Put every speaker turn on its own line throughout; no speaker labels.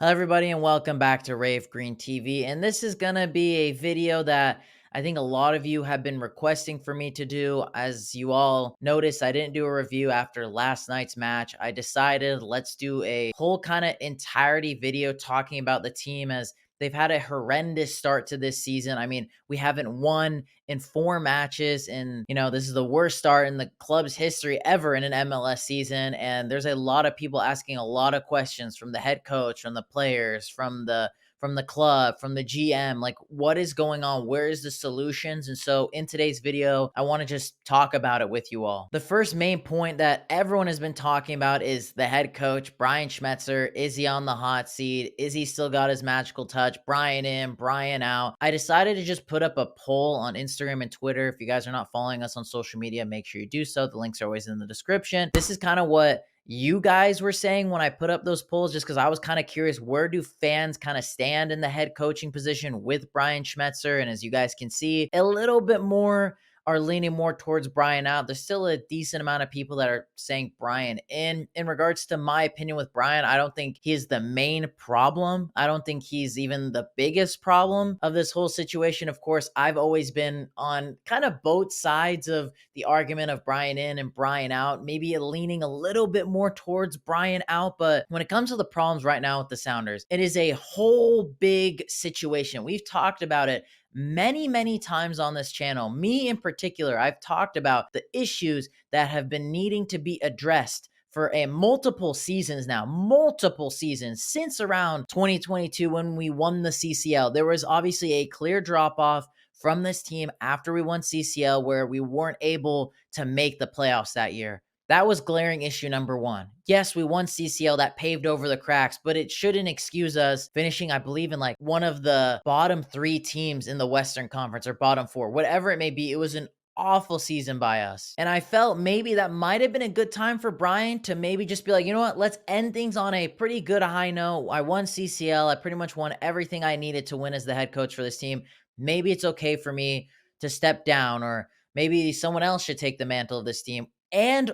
Hello, everybody, and welcome back to Rave Green TV. And this is going to be a video that I think a lot of you have been requesting for me to do. As you all noticed, I didn't do a review after last night's match. I decided let's do a whole kind of entirety video talking about the team as they've had a horrendous start to this season. I mean, we haven't won in 4 matches, and this is the worst start in the club's history ever in an MLS season. And there's a lot of people asking a lot of questions from the head coach, from the players, from the club, from the GM, like what is going on? Where is the solutions? And so in today's video, I want to just talk about it with you all. The first main point that everyone has been talking about is the head coach, Brian Schmetzer. Is he on the hot seat? Is he still got his magical touch? Brian in, Brian out. I decided to just put up a poll on Instagram and Twitter. If you guys are not following us on social media, make sure you do so. The links are always in the description. This is kind of what you guys were saying when I put up those polls, just because I was kind of curious, where do fans kind of stand in the head coaching position with Brian Schmetzer? And as you guys can see, a little bit more are leaning more towards Brian out. There's still a decent amount of people that are saying Brian in. In regards to my opinion with Brian, I don't think he is the main problem. I don't think he's even the biggest problem of this whole situation. Of course, I've always been on kind of both sides of the argument of Brian in and Brian out, maybe leaning a little bit more towards Brian out. But when it comes to the problems right now with the Sounders, it is a whole big situation. We've talked about it many times on this channel. Me in particular, I've talked about the issues that have been needing to be addressed for multiple seasons since around 2022 when we won the CCL. There was obviously a clear drop off from this team after we won CCL where we weren't able to make the playoffs that year. That was glaring issue number one. Yes, we won CCL, that paved over the cracks, but it shouldn't excuse us finishing, I believe, in like one of the bottom 3 teams in the Western Conference or bottom 4, whatever it may be. It was an awful season by us. And I felt maybe that might have been a good time for Brian to maybe just be like, you know what, let's end things on a pretty good high note. I won CCL. I pretty much won everything I needed to win as the head coach for this team. Maybe it's okay for me to step down, or maybe someone else should take the mantle of this team.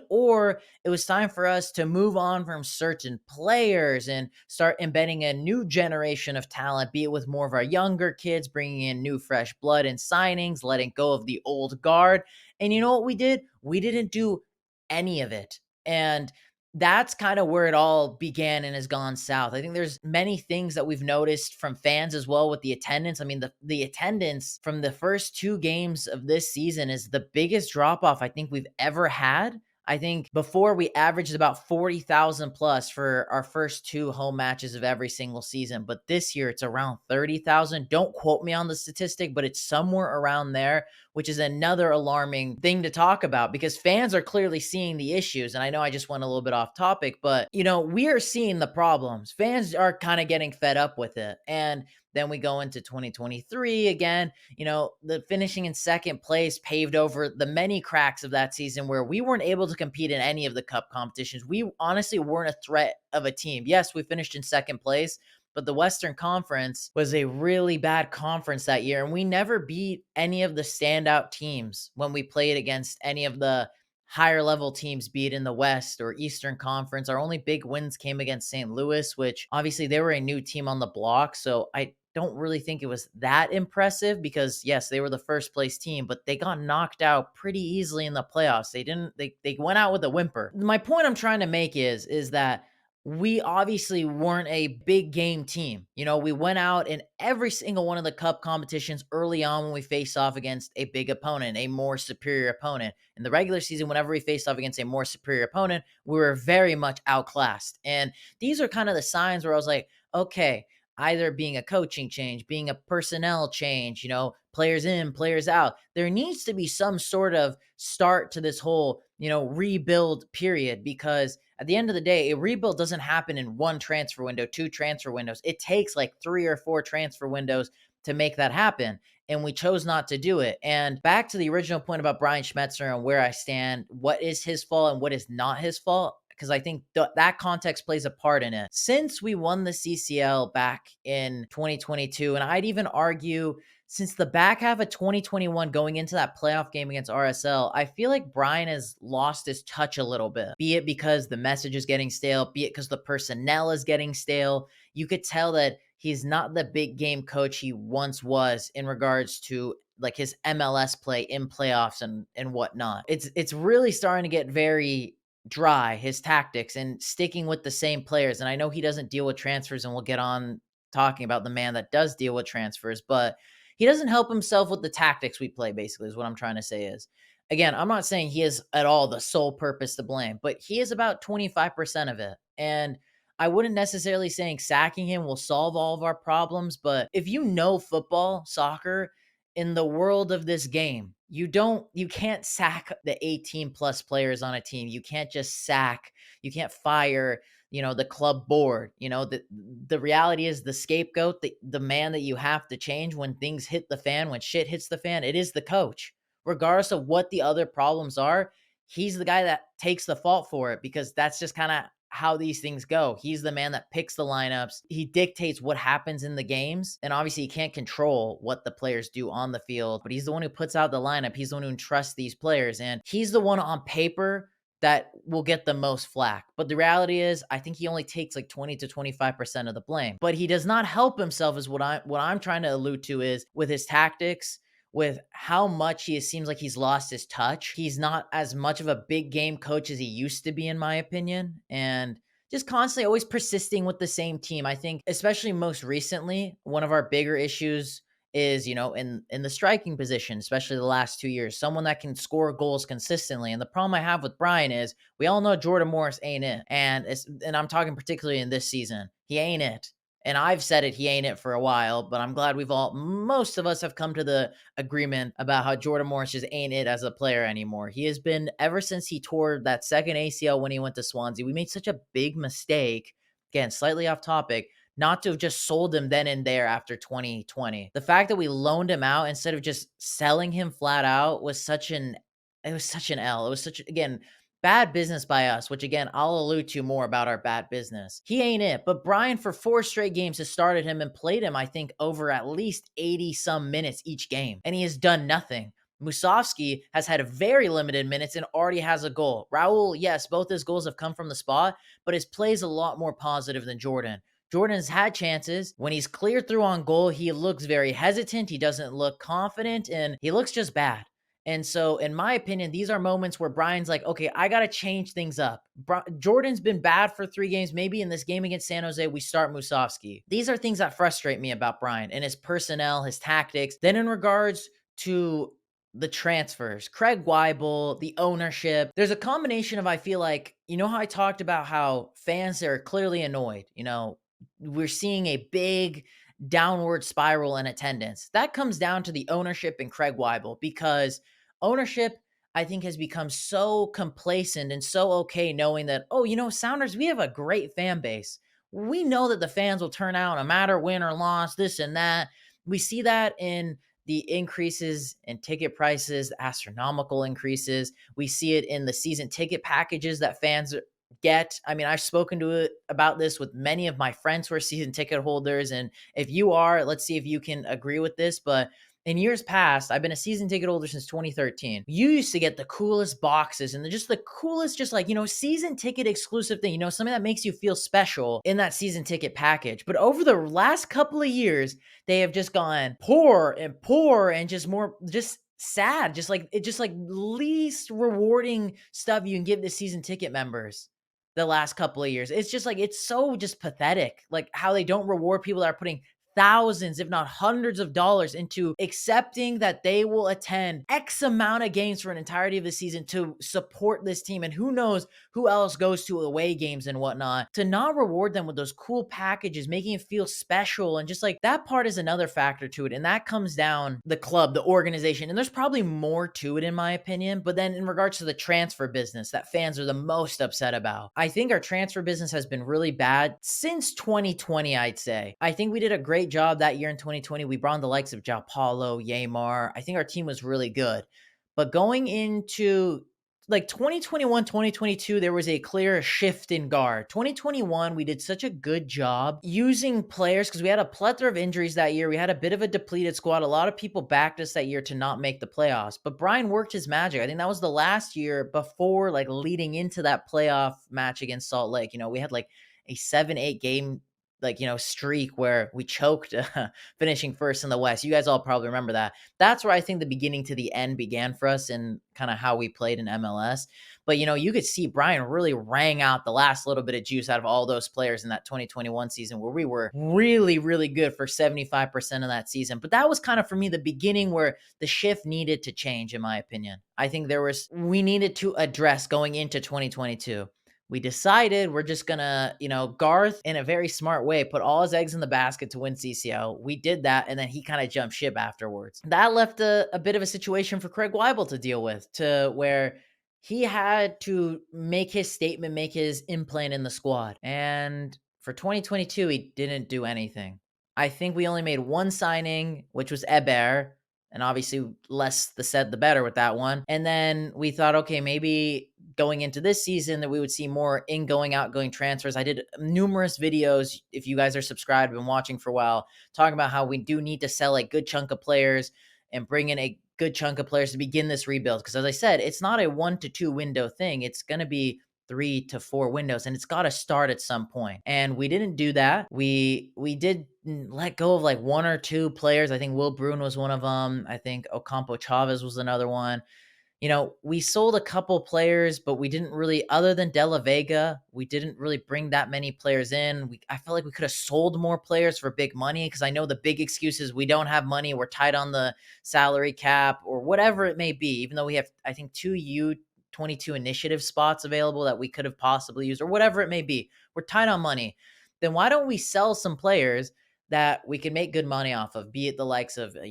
Or it was time for us to move on from certain players and start embedding a new generation of talent, be it with more of our younger kids, bringing in new fresh blood and signings, letting go of the old guard. And you know what we did? We didn't do any of it. And that's kind of where it all began and has gone south. I think there's many things that we've noticed from fans as well with the attendance. I mean, the attendance from the first 2 games of this season is the biggest drop off I think we've ever had. I think before we averaged about 40,000 plus for our first 2 home matches of every single season. But this year it's around 30,000. Don't quote me on the statistic, but it's somewhere around there, which is another alarming thing to talk about because fans are clearly seeing the issues. And I know I just went a little bit off topic, but we are seeing the problems. Fans are kind of getting fed up with it. And then we go into 2023 again. The finishing in second place paved over the many cracks of that season where we weren't able to compete in any of the cup competitions. We honestly weren't a threat of a team. Yes, we finished in second place, but the Western Conference was a really bad conference that year, and we never beat any of the standout teams when we played against any of the higher level teams, be it in the West or Eastern Conference. Our only big wins came against St. Louis, which obviously they were a new team on the block, so I don't really think it was that impressive because yes, they were the first place team, but they got knocked out pretty easily in the playoffs. They went out with a whimper. My point I'm trying to make is that we obviously weren't a big game team. We went out in every single one of the cup competitions early on when we faced off against a big opponent, a more superior opponent. In the regular season, whenever we faced off against a more superior opponent, we were very much outclassed. And these are kind of the signs where I was like, okay, either being a coaching change, being a personnel change, players in, players out. There needs to be some sort of start to this whole, rebuild period, because at the end of the day, a rebuild doesn't happen in 1 transfer window, 2 transfer windows. It takes like 3 or 4 transfer windows to make that happen. And we chose not to do it. And back to the original point about Brian Schmetzer and where I stand, what is his fault and what is not his fault. because I think that context plays a part in it. Since we won the CCL back in 2022, and I'd even argue since the back half of 2021 going into that playoff game against RSL, I feel like Brian has lost his touch a little bit, be it because the message is getting stale, be it because the personnel is getting stale. You could tell that he's not the big game coach he once was in regards to like his MLS play in playoffs and whatnot. It's really starting to get very dry, his tactics, and sticking with the same players. And I know he doesn't deal with transfers, and we'll get on talking about the man that does deal with transfers, but he doesn't help himself with the tactics we play, basically, is what I'm trying to say is. Again, I'm not saying he is at all the sole purpose to blame, but he is about 25% of it. And I wouldn't necessarily saying sacking him will solve all of our problems, but if you know football, soccer, in the world of this game, you can't sack the 18 plus players on a team. You can't just sack, you can't fire, the club board. The reality is the scapegoat, the man that you have to change when things hit the fan, when shit hits the fan, it is the coach. Regardless of what the other problems are, he's the guy that takes the fault for it, because that's just kind of how these things go. He's the man that picks the lineups. He dictates what happens in the games. And obviously, he can't control what the players do on the field, but he's the one who puts out the lineup. He's the one who entrusts these players. And he's the one on paper that will get the most flack. But the reality is, I think he only takes like 20 to 25% of the blame. But he does not help himself, is what I'm trying to allude to, is with his tactics, with how much seems like he's lost his touch. He's not as much of a big game coach as he used to be, in my opinion. And just constantly always persisting with the same team. I think, especially most recently, one of our bigger issues is, in the striking position, especially the last 2 years, someone that can score goals consistently. And the problem I have with Brian is we all know Jordan Morris ain't it. And I'm talking particularly in this season. He ain't it. And I've said it, he ain't it for a while, but I'm glad most of us have come to the agreement about how Jordan Morris just ain't it as a player anymore. He has been, ever since he tore that second ACL when he went to Swansea, we made such a big mistake, again, slightly off topic, not to have just sold him then and there after 2020. The fact that we loaned him out instead of just selling him flat out was such an L. It was such, again, bad business by us, which again, I'll allude to more about our bad business. He ain't it. But Brian, for 4 straight games, has started him and played him, I think, over at least 80 some minutes each game. And he has done nothing. Musovski has had very limited minutes and already has a goal. Raúl, yes, both his goals have come from the spot, but his play is a lot more positive than Jordan. Jordan's had chances. When he's cleared through on goal, he looks very hesitant. He doesn't look confident, and he looks just bad. And so, in my opinion, these are moments where Brian's like, okay, I got to change things up. Jordan's been bad for 3 games. Maybe in this game against San Jose, we start Musovski. These are things that frustrate me about Brian and his personnel, his tactics. Then in regards to the transfers, Craig Weibel, the ownership, there's a combination of, I feel like, how I talked about how fans are clearly annoyed. We're seeing a big downward spiral in attendance. That comes down to the ownership and Craig Weibel, because ownership, I think, has become so complacent and so okay knowing that, Sounders, we have a great fan base. We know that the fans will turn out no matter win or loss, this and that. We see that in the increases in ticket prices, astronomical increases. We see it in the season ticket packages that fans get. I mean, I've spoken about this with many of my friends who are season ticket holders. And if you are, let's see if you can agree with this. But in years past, I've been a season ticket holder since 2013. You used to get the coolest boxes and just the coolest, season ticket exclusive thing, something that makes you feel special in that season ticket package. But over the last couple of years, they have just gone poor and just more, just sad, just like least rewarding stuff you can give the season ticket members the last couple of years. It's just like, it's so just pathetic, like how they don't reward people that are putting thousands, if not hundreds of dollars into accepting that they will attend X amount of games for an entirety of the season to support this team. And who knows who else goes to away games and whatnot, to not reward them with those cool packages, making it feel special. And just like that part is another factor to it. And that comes down the club, the organization. And there's probably more to it in my opinion. But then in regards to the transfer business that fans are the most upset about, I think our transfer business has been really bad since 2020, I'd say. I think we did a great job that year in 2020. We brought in the likes of Paulo, Yeimar. I think our team was really good. But going into like 2021, 2022, there was a clear shift in guard. 2021, we did such a good job using players because we had a plethora of injuries that year. We had a bit of a depleted squad. A lot of people backed us that year to not make the playoffs, but Brian worked his magic. I think that was the last year before, like, leading into that playoff match against Salt Lake. We had like a 7-8 game, like, streak where we choked, finishing first in the West. You guys all probably remember that. That's where I think the beginning to the end began for us and kind of how we played in MLS. But, you could see Brian really rang out the last little bit of juice out of all those players in that 2021 season where we were really, really good for 75% of that season. But that was kind of, for me, the beginning where the shift needed to change, in my opinion. I think we needed to address going into 2022. We decided we're just gonna, Garth, in a very smart way, put all his eggs in the basket to win CCL. We did that, and then he kind of jumped ship afterwards. That left a bit of a situation for Craig Weibel to deal with, to where he had to make his statement, make his implant in the squad. And for 2022, he didn't do anything. I think we only made one signing, which was Eber, and obviously less the said the better with that one. And then we thought, okay, maybe going into this season that we would see more ingoing, outgoing transfers. I did numerous videos, if you guys are subscribed, been watching for a while, talking about how we do need to sell a good chunk of players and bring in a good chunk of players to begin this rebuild. Because as I said, it's not a 1 to 2 window thing. It's going to be 3 to 4 windows, and it's got to start at some point. And we didn't do that. We did let go of like 1 or 2 players. I think Will Bruin was one of them. I think Ocampo Chavez was another one. We sold a couple players, but we didn't really, other than De La Vega, we didn't really bring that many players in. I felt like we could have sold more players for big money, because I know the big excuse is we don't have money, we're tight on the salary cap, or whatever it may be, even though we have, I think, 2 U22 initiative spots available that we could have possibly used, or whatever it may be. We're tight on money. Then why don't we sell some players that we can make good money off of, be it the likes of, a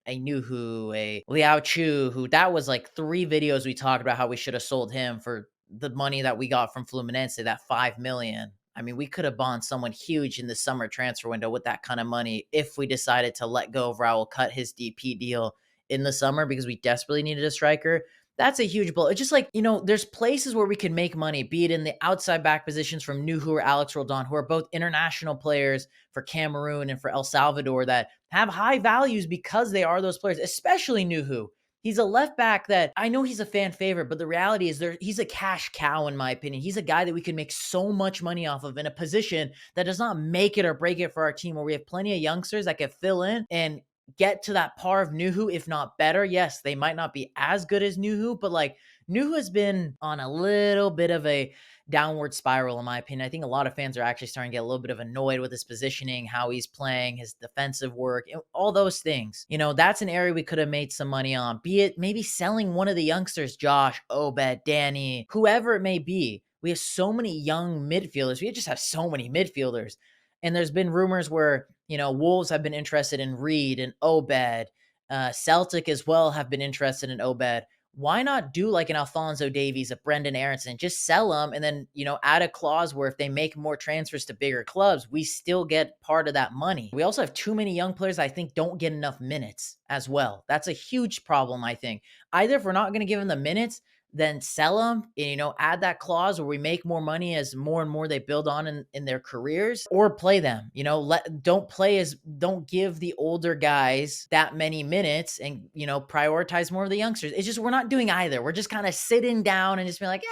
Nouhou, a Liao Chu, who that was like 3 videos we talked about how we should have sold him for the money that we got from Fluminense, that 5 million. I mean, we could have bought someone huge in the summer transfer window with that kind of money if we decided to let go of Raúl, cut his DP deal in the summer because we desperately needed a striker. That's a huge blow. It's just like, there's places where we can make money, be it in the outside back positions from Nouhou or Alex Roldan, who are both international players for Cameroon and for El Salvador that have high values because they are those players, especially Nouhou. He's a left back that I know he's a fan favorite, but the reality is he's a cash cow, in my opinion. He's a guy that we can make so much money off of in a position that does not make it or break it for our team, where we have plenty of youngsters that can fill in and get to that par of Nouhou, if not better. Yes, they might not be as good as Nouhou, but like Nouhou has been on a little bit of a downward spiral, in my opinion. I think a lot of fans are actually starting to get a little bit of annoyed with his positioning, how he's playing, his defensive work, all those things. That's an area we could have made some money on, be it maybe selling one of the youngsters, Josh, Obed, Danny, whoever it may be. We have so many young midfielders. We just have so many midfielders. And there's been rumors where, Wolves have been interested in Reed and Obed. Celtic as well have been interested in Obed. Why not do like an Alphonso Davies, a Brendan Aronson, just sell them and then, add a clause where if they make more transfers to bigger clubs, we still get part of that money. We also have too many young players I think don't get enough minutes as well. That's a huge problem, I think. Either if we're not going to give them the minutes, then sell them and, add that clause where we make more money as more and more they build on in their careers, or play them, don't give the older guys that many minutes and, prioritize more of the youngsters. It's just, we're not doing either. We're just kind of sitting down and just being like,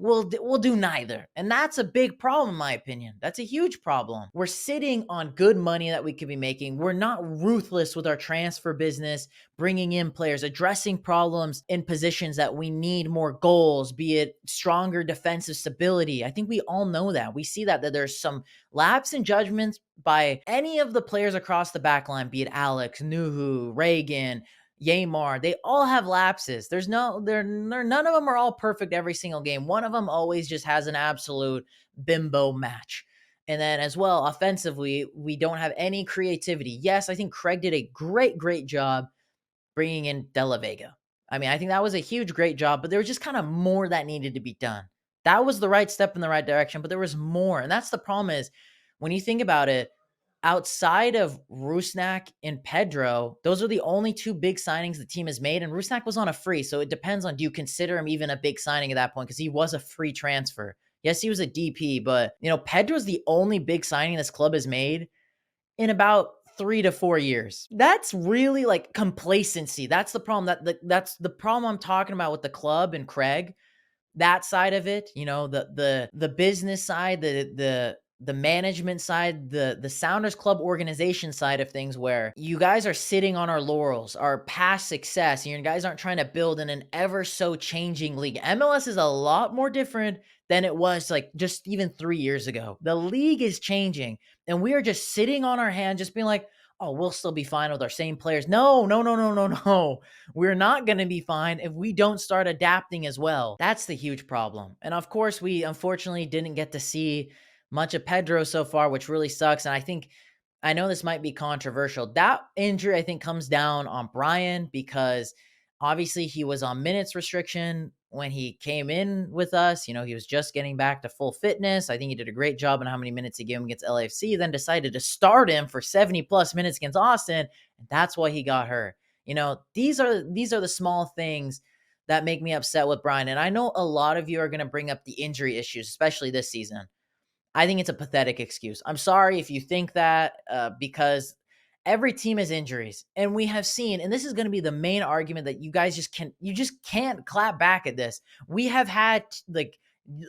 we'll do neither. And that's a big problem, in my opinion. That's a huge problem. We're sitting on good money that we could be making. We're not ruthless with our transfer business, bringing in players, addressing problems in positions that we need more goals, be it stronger defensive stability. I think we all know that. We see that there's some lapse in judgments by any of the players across the back line, be it Alex, Nouhou, Ragen, Yeimar. They all have lapses. None of them are all perfect every single game. One of them always just has an absolute bimbo match. And then as well, offensively, we don't have any creativity. Yes, I think Craig did a great job bringing in De La Vega. I mean, I think that was a great job, but there was just kind of more that needed to be done. That was the right step in the right direction, but there was more. And that's the problem is, when you think about it, outside of Rusnák and Pedro, those are the only two big signings the team has made. And Rusnák was on a free. So it depends on, do you consider him even a big signing at that point? Because he was a free transfer. Yes, he was a DP, but Pedro's the only big signing this club has made in about 3 to 4 years. That's really like complacency. That's the problem. That's the problem I'm talking about with the club and Craig. That side of it, the business side, the management side, the Sounders Club organization side of things, where you guys are sitting on our laurels, our past success, and you guys aren't trying to build in an ever so changing league. MLS is a lot more different than it was like just even 3 years ago. The league is changing, and we are just sitting on our hand, just being like, oh, we'll still be fine with our same players. No, no, no, no, no, no. We're not going to be fine if we don't start adapting as well. That's the huge problem. And of course, we unfortunately didn't get to see much of Pedro so far, which really sucks. And I know this might be controversial. That injury, I think, comes down on Brian, because obviously he was on minutes restriction when he came in with us. He was just getting back to full fitness. I think he did a great job on how many minutes he gave him against LAFC, then decided to start him for 70 plus minutes against Austin. And that's why he got hurt. These are the small things that make me upset with Brian. And I know a lot of you are going to bring up the injury issues, especially this season. I think it's a pathetic excuse. I'm sorry if you think that, because every team has injuries, and we have seen, and this is going to be the main argument that you guys just can't clap back at this. We have had, like,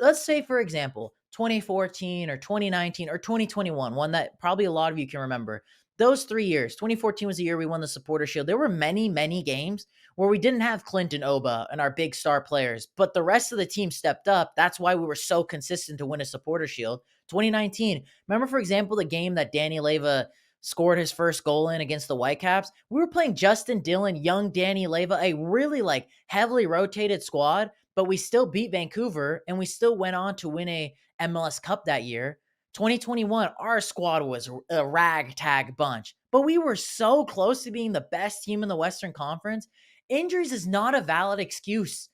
let's say, for example, 2014 or 2019 or 2021, one that probably a lot of you can remember. Those 3 years, 2014 was the year we won the Supporter Shield. There were many, many games where we didn't have Clinton Oba and our big star players, but the rest of the team stepped up. That's why we were so consistent to win a Supporter Shield. 2019, remember, for example, the game that Danny Leyva scored his first goal in against the Whitecaps? We were playing Justin Dillon, young Danny Leyva, a really heavily rotated squad, but we still beat Vancouver, and we still went on to win a MLS Cup that year. 2021, our squad was a ragtag bunch, but we were so close to being the best team in the Western Conference. Injuries is not a valid excuse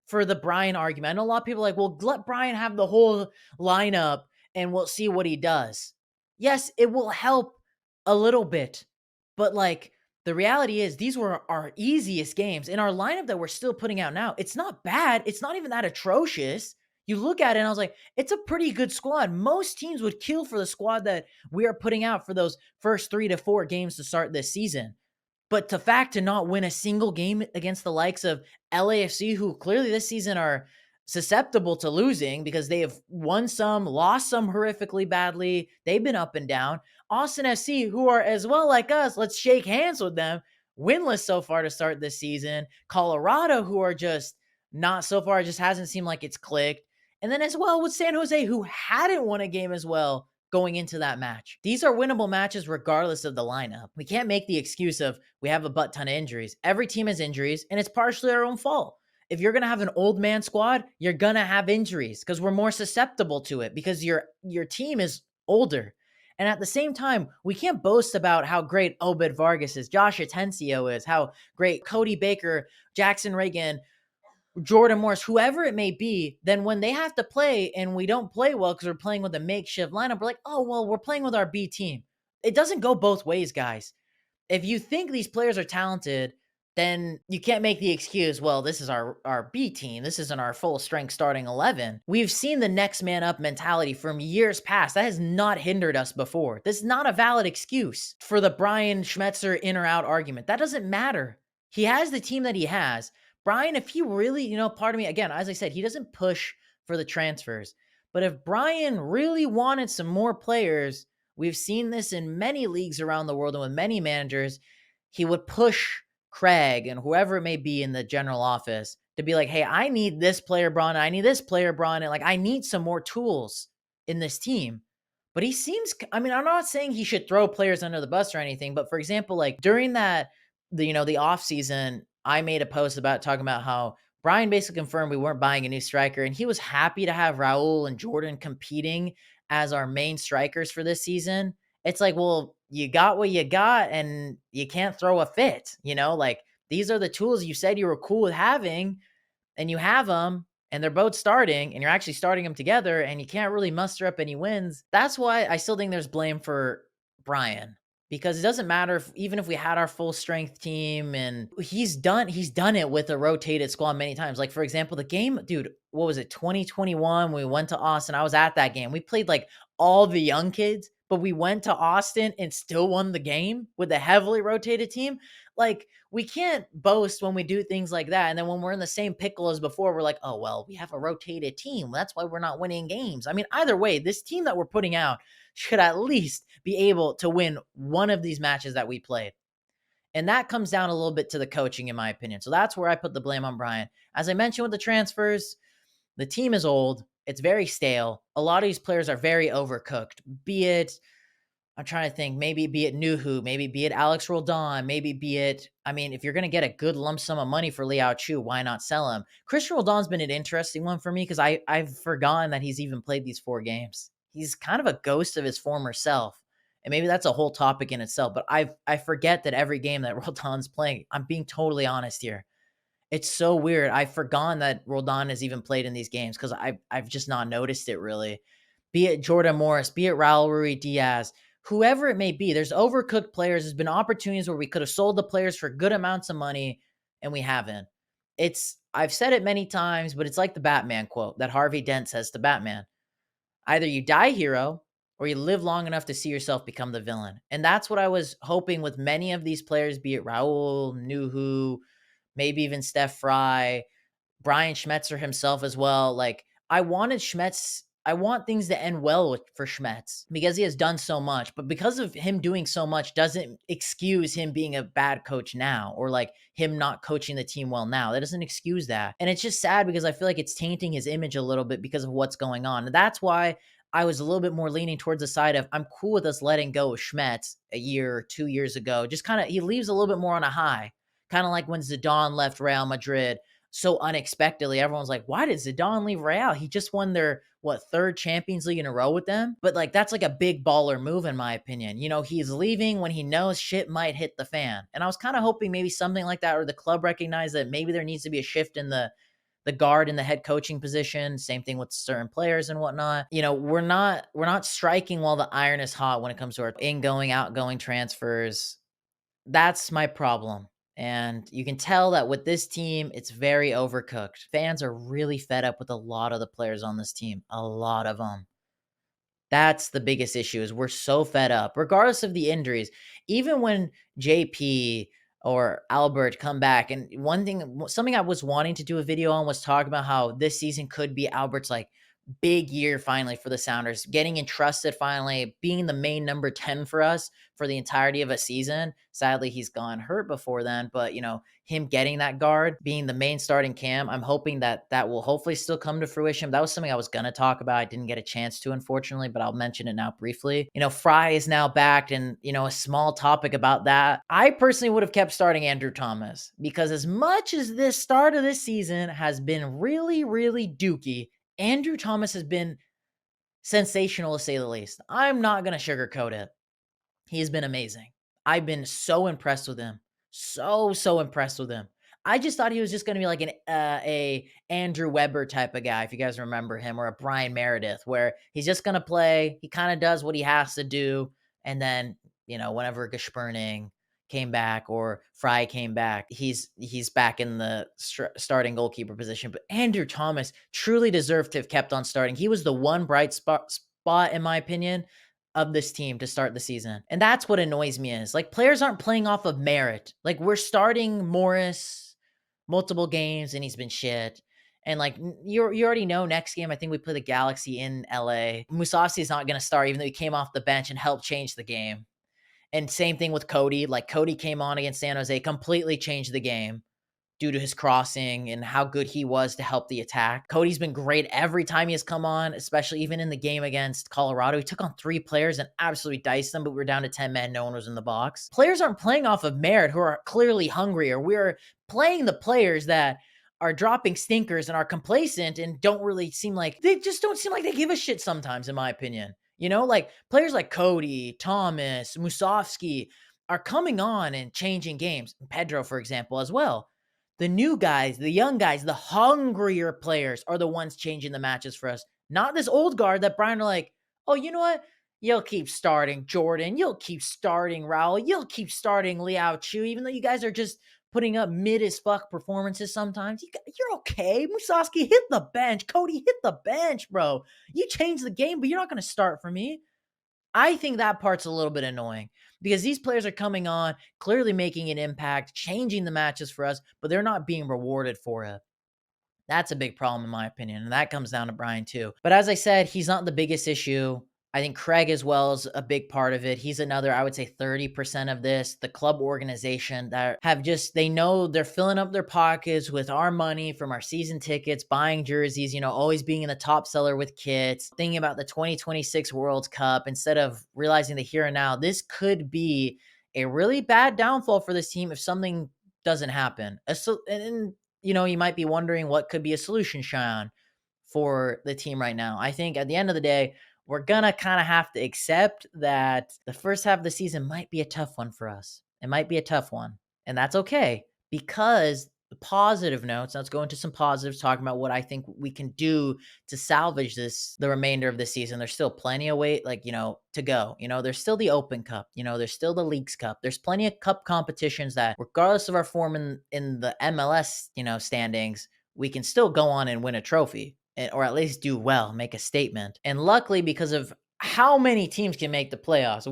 for the Brian argument. I know a lot of people are like, well, let Brian have the whole lineup and we'll see what he does. Yes, it will help a little bit, but the reality is these were our easiest games, and our lineup that we're still putting out now, it's not bad. It's not even that atrocious. You look at it and I was like, it's a pretty good squad. Most teams would kill for the squad that we are putting out for those first 3 to 4 games to start this season. But to not win a single game against the likes of LAFC, who clearly this season are susceptible to losing because they have won some, lost some horrifically badly. They've been up and down. Austin FC, who are as well like us, let's shake hands with them, winless so far to start this season. Colorado, who are just not so far, it just hasn't seemed like it's clicked. And then as well with San Jose, who hadn't won a game as well going into that match. These are winnable matches regardless of the lineup. We can't make the excuse of we have a butt ton of injuries. Every team has injuries, and it's partially our own fault. If you're going to have an old man squad, you're going to have injuries because we're more susceptible to it because your team is older. And at the same time, we can't boast about how great Obed Vargas is, Josh Atencio is, how great Cody Baker, Jackson Reagan, Jordan Morris, whoever it may be. Then when they have to play and we don't play well because we're playing with a makeshift lineup, we're like, oh, well, we're playing with our B team. It doesn't go both ways, guys. If you think these players are talented, then you can't make the excuse, well, this is our B team. This isn't our full strength starting 11. We've seen the next man up mentality from years past. That has not hindered us before. This is not a valid excuse for the Brian Schmetzer in or out argument. That doesn't matter. He has the team that he has. Brian, if he really, part of me, again, as I said, he doesn't push for the transfers. But if Brian really wanted some more players, we've seen this in many leagues around the world and with many managers, he would push Craig and whoever it may be in the general office to be like, hey, I need this player brought in. I need this player brought in. I need some more tools in this team. But he seems, I'm not saying he should throw players under the bus or anything, but for example, during that, the off season, I made a post about talking about how Brian basically confirmed we weren't buying a new striker, and he was happy to have Raúl and Jordan competing as our main strikers for this season. It's like, well, you got what you got and you can't throw a fit, these are the tools you said you were cool with having, and you have them, and they're both starting, and you're actually starting them together, and you can't really muster up any wins. That's why I still think there's blame for Brian, because it doesn't matter if, even if we had our full strength team, and he's done it with a rotated squad many times. Like, for example, the game, dude, what was it, 2021, we went to Austin. I was at that game. We played like all the young kids, but we went to Austin and still won the game with a heavily rotated team. Like, we can't boast when we do things like that. And then when we're in the same pickle as before, we're like, oh, well, we have a rotated team. That's why we're not winning games. I mean, either way, this team that we're putting out should at least be able to win one of these matches that we played. And that comes down a little bit to the coaching, in my opinion. So that's where I put the blame on Brian. As I mentioned with the transfers, the team is old. It's very stale. A lot of these players are very overcooked, be it, I'm trying to think, maybe be it Nouhou, maybe be it Alex Roldan, maybe be it, I mean, if you're going to get a good lump sum of money for Liao Chu, why not sell him? Cristian Roldan's been an interesting one for me because I've forgotten that he's even played these 4 games. He's kind of a ghost of his former self. And maybe that's a whole topic in itself, but I forget that every game that Roldan's playing, I'm being totally honest here. It's so weird. I've forgotten that Roldan has even played in these games because I've just not noticed it really. Be it Jordan Morris, be it Raúl Ruidíaz, whoever it may be, there's overcooked players. There's been opportunities where we could have sold the players for good amounts of money, and we haven't. I've said it many times, but it's like the Batman quote that Harvey Dent says to Batman. Either you die hero or you live long enough to see yourself become the villain. And that's what I was hoping with many of these players, be it Raúl, Nouhou, maybe even Steph Frei, Brian Schmetzer himself as well. Like, I wanted Schmetz. I want things to end well for Schmetz because he has done so much, but because of him doing so much doesn't excuse him being a bad coach now, or like him not coaching the team well now. That doesn't excuse that. And it's just sad because I feel like it's tainting his image a little bit because of what's going on. And that's why I was a little bit more leaning towards the side of I'm cool with us letting go of Schmetz a year or 2 years ago. Just kind of, he leaves a little bit more on a high. Kind of like when Zidane left Real Madrid so unexpectedly. Everyone's like, why did Zidane leave Real? He just won their, third Champions League in a row with them? But like, that's like a big baller move in my opinion. You know, he's leaving when he knows shit might hit the fan. And I was kind of hoping maybe something like that, or the club recognized that maybe there needs to be a shift in the guard in the head coaching position. Same thing with certain players and whatnot. You know, we're not striking while the iron is hot when it comes to our ingoing, outgoing transfers. That's my problem. And you can tell that with this team, it's very overcooked. Fans are really fed up with a lot of the players on this team. A lot of them. That's the biggest issue, is we're so fed up, regardless of the injuries. Even when JP or Albert come back, and something I was wanting to do a video on was talk about how this season could be Albert's like big year finally for the Sounders, getting entrusted finally, being the main number 10 for us for the entirety of a season. Sadly, he's gone hurt before then, but you know, him getting that guard, being the main starting cam, I'm hoping that will hopefully still come to fruition. That was something I was going to talk about. I didn't get a chance to, unfortunately, but I'll mention it now briefly. You know, Frei is now back, and you know, a small topic about that. I personally would have kept starting Andrew Thomas, because as much as this start of this season has been really, really dookie, Andrew Thomas has been sensational, to say the least. I'm not going to sugarcoat it. He has been amazing. I've been so impressed with him. So impressed with him. I just thought he was just going to be like a Andrew Weber type of guy, if you guys remember him, or a Brian Meredith, where he's just going to play. He kind of does what he has to do. And then, you know, whenever Gashperning came back or Frei came back, he's back in the starting goalkeeper position. But Andrew Thomas truly deserved to have kept on starting. He was the one bright spot, in my opinion, of this team to start the season. And that's what annoys me, is like, players aren't playing off of merit. Like, we're starting Morris multiple games and he's been shit. And like, you already know next game, I think we play the Galaxy in LA. Musasi is not going to start, even though he came off the bench and helped change the game. And same thing with Cody. Like, Cody came on against San Jose, completely changed the game due to his crossing and how good he was to help the attack. Cody's been great every time he has come on, especially even in the game against Colorado. He took on 3 players and absolutely diced them, but we were down to 10 men. No one was in the box. Players aren't playing off of merit who are clearly hungry, or we're playing the players that are dropping stinkers and are complacent and don't really seem like, they just don't seem like they give a shit sometimes, in my opinion. You know, like players like Cody, Thomas, Musovski are coming on and changing games. Pedro, for example, as well. The new guys, the young guys, the hungrier players are the ones changing the matches for us. Not this old guard that Brian are like, oh, you know what? You'll keep starting Jordan. You'll keep starting Raúl. You'll keep starting Liao Chu, even though you guys are just putting up mid as fuck performances sometimes. You're okay. Musovski, hit the bench. Cody, hit the bench, bro. You changed the game, but you're not going to start for me. I think that part's a little bit annoying because these players are coming on, clearly making an impact, changing the matches for us, but they're not being rewarded for it. That's a big problem in my opinion, and that comes down to Brian too. But as I said, he's not the biggest issue. I think Craig as well is a big part of it. He's another, I would say 30% of this. The club organization that have just, they know they're filling up their pockets with our money from our season tickets, buying jerseys, always being in the top seller with kits, thinking about the 2026 World Cup instead of realizing the here and now. This could be a really bad downfall for this team if something doesn't happen. And you might be wondering what could be a solution, Cheyenne, for the team right now. I think at the end of the day, we're going to kind of have to accept that the first half of the season might be a tough one for us. It might be a tough one. And that's okay because the positive notes, let's go into some positives, talking about what I think we can do to salvage the remainder of the season. There's still plenty of weight, to go. There's still the Open Cup, there's still the Leagues Cup. There's plenty of cup competitions that, regardless of our form in the MLS, standings, we can still go on and win a trophy or at least do well, make a statement. And luckily, because of how many teams can make the playoffs,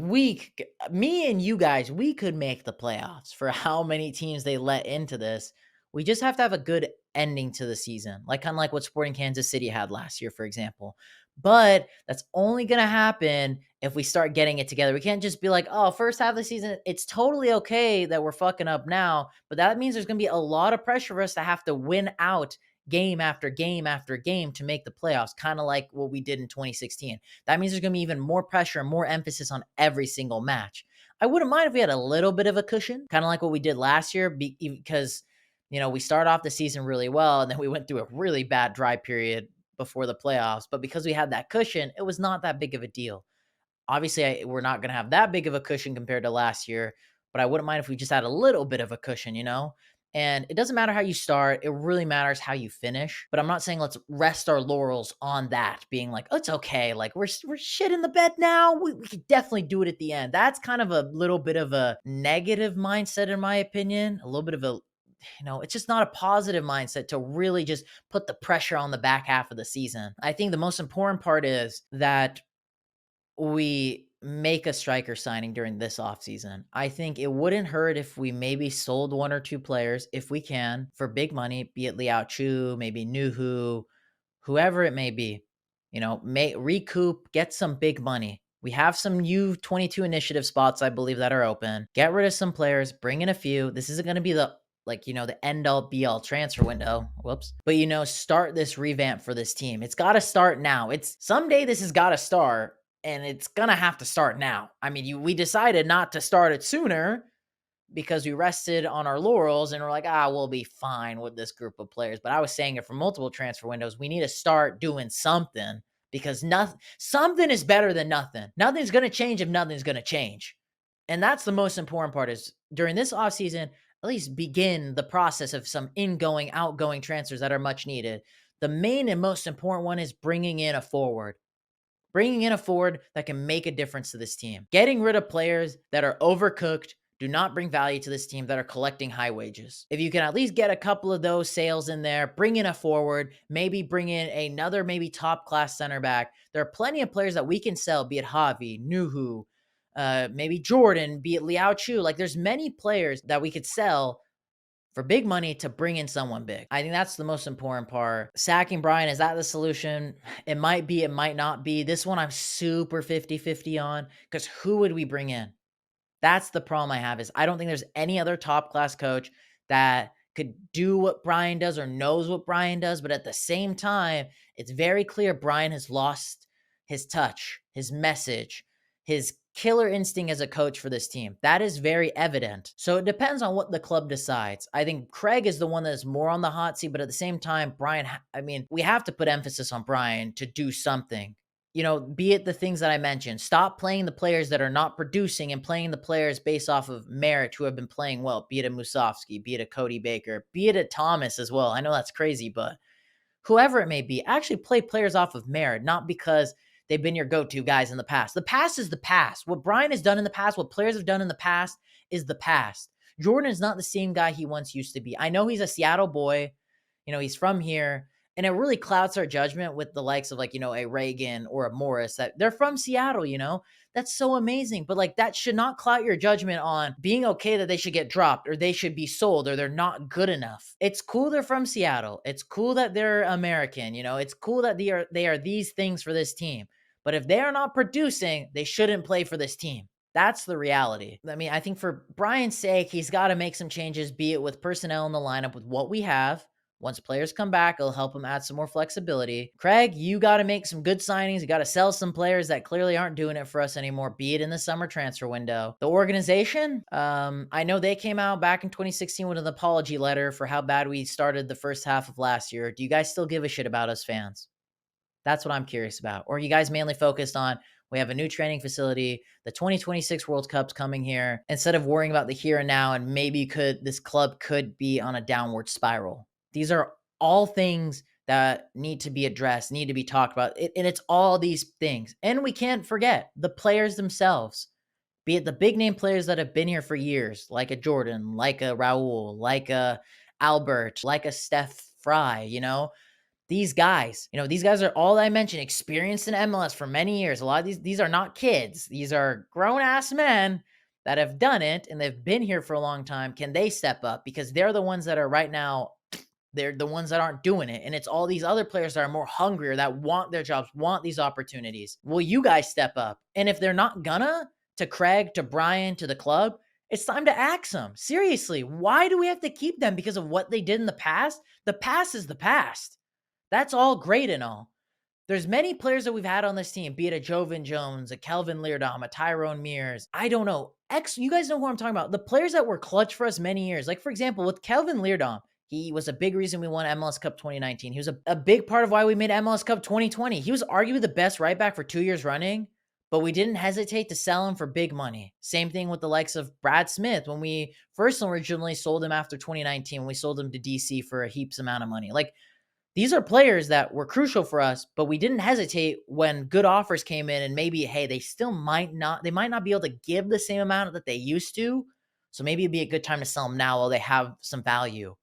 me and you guys, we could make the playoffs for how many teams they let into this. We just have to have a good ending to the season, kind of like what Sporting Kansas City had last year, for example. But that's only going to happen if we start getting it together. We can't just be like, oh, first half of the season, it's totally okay that we're fucking up now. But that means there's going to be a lot of pressure for us to have to win out game after game after game to make the playoffs, kind of like what we did in 2016. That means there's going to be even more pressure and more emphasis on every single match. I wouldn't mind if we had a little bit of a cushion, kind of like what we did last year, because, we started off the season really well, and then we went through a really bad dry period before the playoffs. But because we had that cushion, it was not that big of a deal. Obviously, we're not going to have that big of a cushion compared to last year, but I wouldn't mind if we just had a little bit of a cushion, And it doesn't matter how you start. It really matters how you finish. But I'm not saying let's rest our laurels on that, being like, oh, it's okay. Like, we're shit in the bed now. We could definitely do it at the end. That's kind of a little bit of a negative mindset, in my opinion. A little bit of a, it's just not a positive mindset to really just put the pressure on the back half of the season. I think the most important part is that we make a striker signing during this offseason. I think it wouldn't hurt if we maybe sold one or two players, if we can, for big money, be it Liao Chu, maybe Nouhou, whoever it may be. May recoup, get some big money. We have some U22 initiative spots, I believe, that are open. Get rid of some players, bring in a few. This isn't going to be the end all be all transfer window. Whoops. But, start this revamp for this team. It's got to start now. Someday this has got to start. And it's going to have to start now. I mean, we decided not to start it sooner because we rested on our laurels and we're like, we'll be fine with this group of players. But I was saying it for multiple transfer windows. We need to start doing something because something is better than nothing. Nothing's going to change if nothing's going to change. And that's the most important part is during this offseason, at least begin the process of some ingoing, outgoing transfers that are much needed. The main and most important one is bringing in a forward. Bringing in a forward that can make a difference to this team. Getting rid of players that are overcooked, do not bring value to this team, that are collecting high wages. If you can at least get a couple of those sales in there, bring in a forward, maybe bring in another maybe top-class center back. There are plenty of players that we can sell, be it Javi, Nouhou, maybe Jordan, be it Liao Chu. There's many players that we could sell for big money to bring in someone big. I think that's the most important part. Sacking Brian, is that the solution? It might be, it might not be. This one I'm super 50-50 on because who would we bring in? That's the problem I have is I don't think there's any other top class coach that could do what Brian does or knows what Brian does. But at the same time, it's very clear Brian has lost his touch, his message, his killer instinct as a coach for this team. That is very evident. So it depends on what the club decides. I think Craig is the one that is more on the hot seat, but at the same time, Brian, we have to put emphasis on Brian to do something. Be it the things that I mentioned. Stop playing the players that are not producing and playing the players based off of merit who have been playing well, be it a Musovski, be it a Cody Baker, be it a Thomas as well. I know that's crazy, but whoever it may be, actually play players off of merit, not because they've been your go-to guys in the past. The past is the past. What Brian has done in the past, what players have done in the past is the past. Jordan is not the same guy he once used to be. I know he's a Seattle boy. He's from here. And it really clouds our judgment with the likes of like, a Ragen or a Morris that they're from Seattle. That's so amazing. But like that should not cloud your judgment on being okay that they should get dropped or they should be sold or they're not good enough. It's cool they're from Seattle. It's cool that they're American. It's cool that they are these things for this team. But if they are not producing, they shouldn't play for this team. That's the reality. I mean, I think for Brian's sake, he's got to make some changes, be it with personnel in the lineup with what we have. Once players come back, it'll help him add some more flexibility. Craig, you got to make some good signings. You got to sell some players that clearly aren't doing it for us anymore, be it in the summer transfer window. The organization, I know they came out back in 2016 with an apology letter for how bad we started the first half of last year. Do you guys still give a shit about us fans? That's what I'm curious about. Or are you guys mainly focused on, we have a new training facility, the 2026 World Cup's coming here, instead of worrying about the here and now and maybe this club could be on a downward spiral? These are all things that need to be addressed, need to be talked about. And it's all these things. And we can't forget the players themselves, be it the big name players that have been here for years, like a Jordan, like a Raúl, like a Albert, like a Steph Frei, these guys are all I mentioned, experienced in MLS for many years. A lot of these are not kids. These are grown ass men that have done it and they've been here for a long time. Can they step up? Because they're the ones that are right now, they're the ones that aren't doing it. And it's all these other players that are more hungrier, that want their jobs, want these opportunities. Will you guys step up? And if they're not gonna, to Craig, to Brian, to the club, it's time to axe them. Seriously, why do we have to keep them because of what they did in the past? The past is the past. That's all great and all. There's many players that we've had on this team, be it a Jovan Jones, a Kelvin Leerdam, a Tyrone Mears. I don't know. You guys know who I'm talking about. The players that were clutch for us many years. Like, for example, with Kelvin Leerdam, he was a big reason we won MLS Cup 2019. He was a big part of why we made MLS Cup 2020. He was arguably the best right back for 2 years running, but we didn't hesitate to sell him for big money. Same thing with the likes of Brad Smith when we first originally sold him after 2019, when we sold him to DC for a heaps amount of money. Like, these are players that were crucial for us, but we didn't hesitate when good offers came in and maybe, hey, they might not be able to give the same amount that they used to. So maybe it'd be a good time to sell them now while they have some value.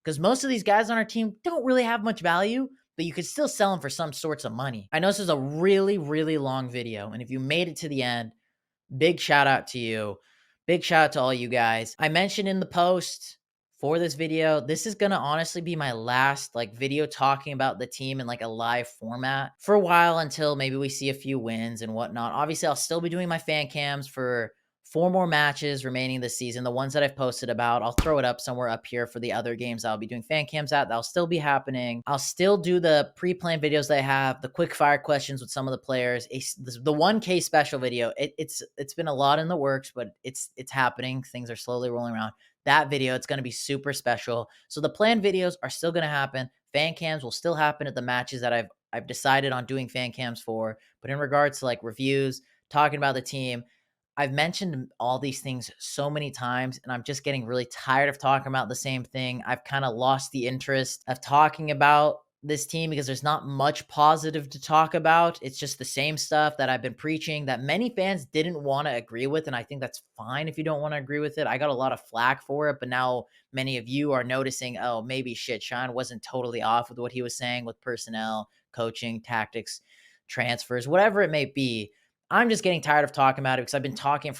Because most of these guys on our team don't really have much value, but you could still sell them for some sorts of money. I know this is a really, really long video, and if you made it to the end, big shout out to you. Big shout out to all you guys. I mentioned in the post for this video, this is going to honestly be my last video talking about the team in a live format for a while until maybe we see a few wins and whatnot. Obviously, I'll still be doing my fan cams for 4 more matches remaining this season. The ones that I've posted about, I'll throw it up somewhere up here for the other games I'll be doing fan cams at. That'll still be happening. I'll still do the pre-planned videos that I have, the quick fire questions with some of the players, the 1K special video. It's been a lot in the works, but it's happening. Things are slowly rolling around. That video, it's going to be super special. So the planned videos are still going to happen. Fan cams will still happen at the matches that I've decided on doing fan cams for. But in regards to reviews, talking about the team, I've mentioned all these things so many times, and I'm just getting really tired of talking about the same thing. I've kind of lost the interest of talking about this team because there's not much positive to talk about. It's just the same stuff that I've been preaching that many fans didn't want to agree with, and I think that's fine if you don't want to agree with it. I got a lot of flack for it, but now many of you are noticing, oh, maybe Sean wasn't totally off with what he was saying with personnel, coaching, tactics, transfers, whatever it may be. I'm just getting tired of talking about it because I've been talking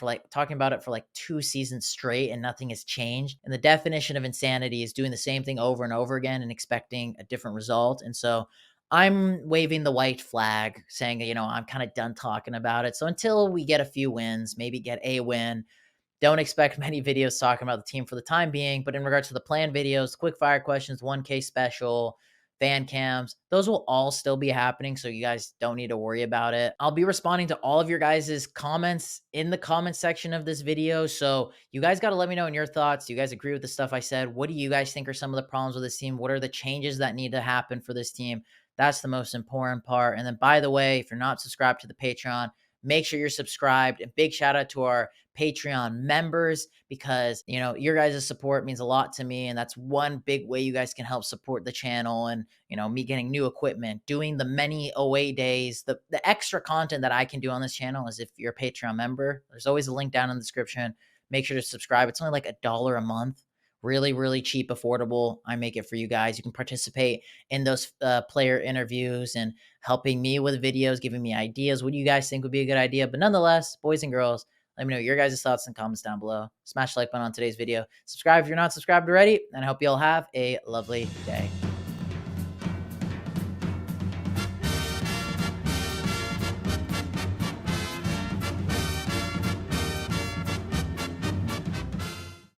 about it for 2 seasons straight and nothing has changed. And the definition of insanity is doing the same thing over and over again and expecting a different result. And so I'm waving the white flag saying, I'm kind of done talking about it. So until we get a few wins, maybe get a win, don't expect many videos talking about the team for the time being. But in regards to the planned videos, quick fire questions, 1K special, fan cams, those will all still be happening, so you guys don't need to worry about it. I'll be responding to all of your guys' comments in the comment section of this video, so you guys got to let me know in your thoughts. Do you guys agree with the stuff I said? What do you guys think are some of the problems with this team? What are the changes that need to happen for this team? That's the most important part. And then, by the way, if you're not subscribed to the Patreon, make sure you're subscribed. And big shout out to our Patreon members, because your guys' support means a lot to me, and that's one big way you guys can help support the channel. And me getting new equipment, doing the many away days, the extra content that I can do on this channel is if you're a Patreon member. There's always a link down in the description. Make sure to subscribe. It's only like $1 a month. Really, really cheap, affordable. I make it for you guys. You can participate in those player interviews and helping me with videos, giving me ideas. What do you guys think would be a good idea? But nonetheless, boys and girls, let me know your guys' thoughts and comments down below. Smash the like button on today's video. Subscribe if you're not subscribed already. And I hope you all have a lovely day.